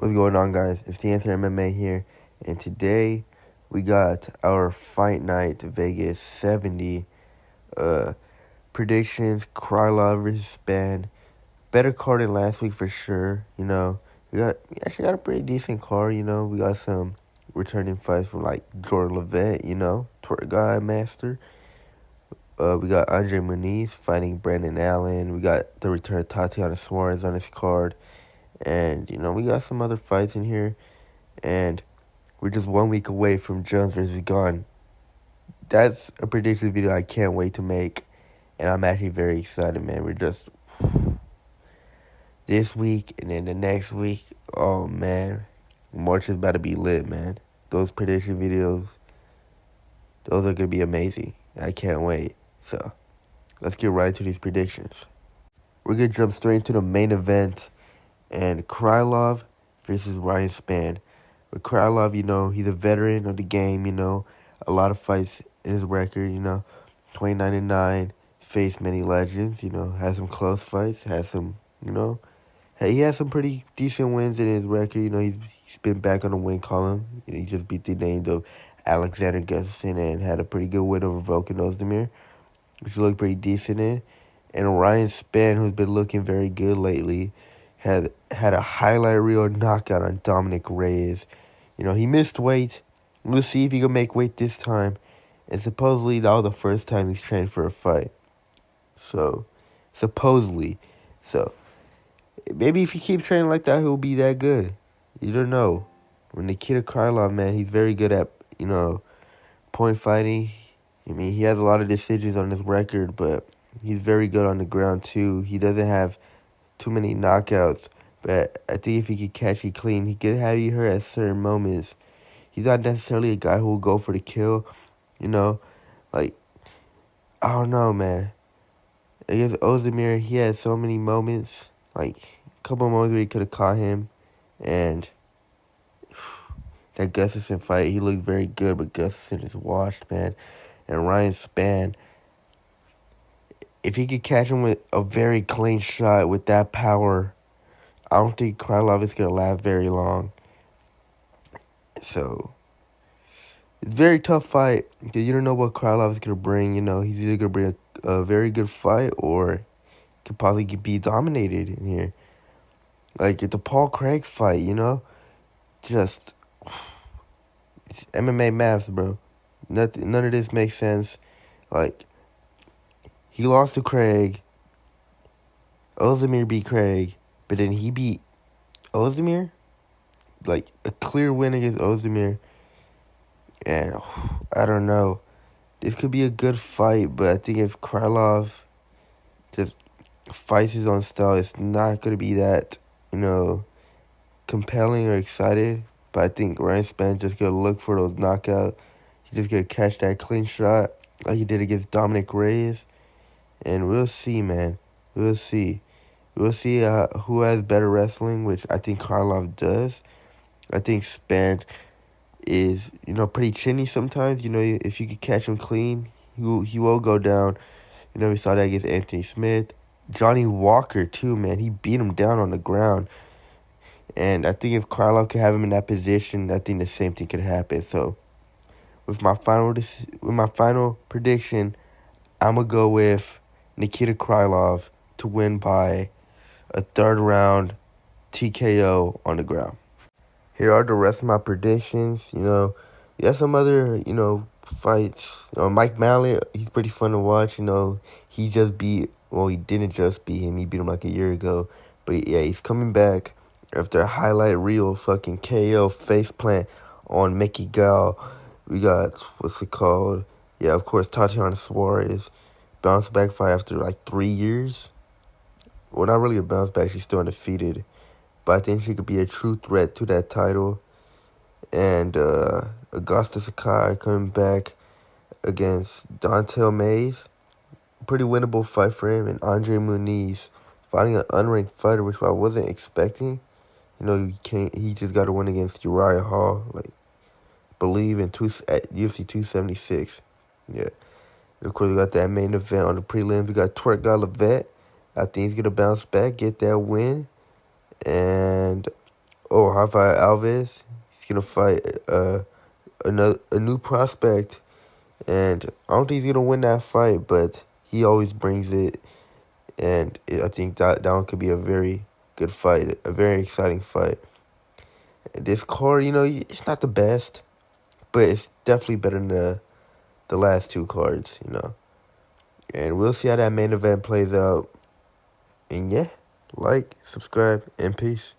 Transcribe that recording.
What's going on, guys? It's the Answer MMA here, and today we got our Fight Night Vegas 70 uh predictions. Krylov versus Spann. Better card than last week for sure. We actually got a pretty decent card. We got some returning fights from like Jordan Levitt. Twerk Guy Master. We got Andre Muniz fighting Brandon Allen. We got the return of Tatiana Suarez on his card, and we got some other fights in here. And we're just 1 week away from Jones versus Gunn. That's a prediction video I can't wait to make, and I'm actually very excited, man. We're just this week and then the next week. Oh man, March is about to be lit, man. Those prediction videos, those are gonna be amazing. I can't wait. So let's get right into these predictions. We're gonna jump straight into the main event, and Krylov versus Ryan Spann. With Krylov, he's a veteran of the game, a lot of fights in his record, 29-9, faced many legends, has some close fights, has some, he has some pretty decent wins in his record, he's been back on the win column, he just beat the names of Alexander Gustafsson and had a pretty good win over Volkan Ozdemir, which looked pretty decent in. And Ryan Spann, who's been looking very good lately, had a highlight reel knockout on Dominic Reyes. He missed weight. We'll see if he can make weight this time. And supposedly that was the first time he's trained for a fight. So, supposedly. So, maybe if he keeps training like that, he'll be that good. You don't know. When Nikita Krylov, man, he's very good at, point fighting. I mean, he has a lot of decisions on his record, but he's very good on the ground, too. He doesn't have too many knockouts, but I think if he could catch you clean, he could have you hurt at certain moments. He's not necessarily a guy who will go for the kill, like, I don't know, man. Against Ozdemir, he had so many moments, like, a couple moments where he could have caught him, and that Gustafsson fight, he looked very good, but Gustafsson is washed, man. And Ryan Spann, if he could catch him with a very clean shot with that power, I don't think Krylov is going to last very long. So, it's a very tough fight because you don't know what Krylov is going to bring. He's either going to bring a very good fight or could probably be dominated in here. Like the Paul Craig fight, just it's MMA maths, bro. None of this makes sense. Like, he lost to Craig. Ozdemir beat Craig, but then he beat Ozdemir? Like, a clear win against Ozdemir. And I don't know. This could be a good fight, but I think if Krylov just fights his own style, it's not going to be that, compelling or excited. But I think Ryan Spann just going to look for those knockouts. He's just going to catch that clean shot like he did against Dominic Reyes. And we'll see, man. We'll see. We'll see who has better wrestling, which I think Krylov does. I think Spann is, pretty chinny sometimes. If you could catch him clean, he will go down. We saw that against Anthony Smith. Johnny Walker, too, man. He beat him down on the ground. And I think if Krylov could have him in that position, I think the same thing could happen. So, with my final prediction, I'm going to go with Nikita Krylov to win by a third round TKO on the ground. Here are the rest of my predictions. Yeah, some other, fights. Mike Mallet, he's pretty fun to watch. He didn't just beat him. He beat him like a year ago. But yeah, he's coming back after a highlight reel fucking KO faceplant on Mickey Gall. We got, what's it called? Yeah, of course, Tatiana Suarez. Bounce back fight after like 3 years. Well, not really a bounce back. She's still undefeated. But I think she could be a true threat to that title. And Augusta Sakai coming back against Dontel Mays. Pretty winnable fight for him. And Andre Muniz fighting an unranked fighter, which I wasn't expecting. He just got a win against Uriah Hall, at UFC 276. Yeah. And of course, we got that main event on the prelims. We got Twerk Guy Levitt. I think he's going to bounce back, get that win. And Rafael Alves. He's gonna fight a new prospect, and I don't think he's gonna win that fight, but he always brings it, and I think that one could be a very good fight, a very exciting fight. This card, it's not the best, but it's definitely better than the last two cards. And we'll see how that main event plays out. And yeah, like, subscribe, and peace.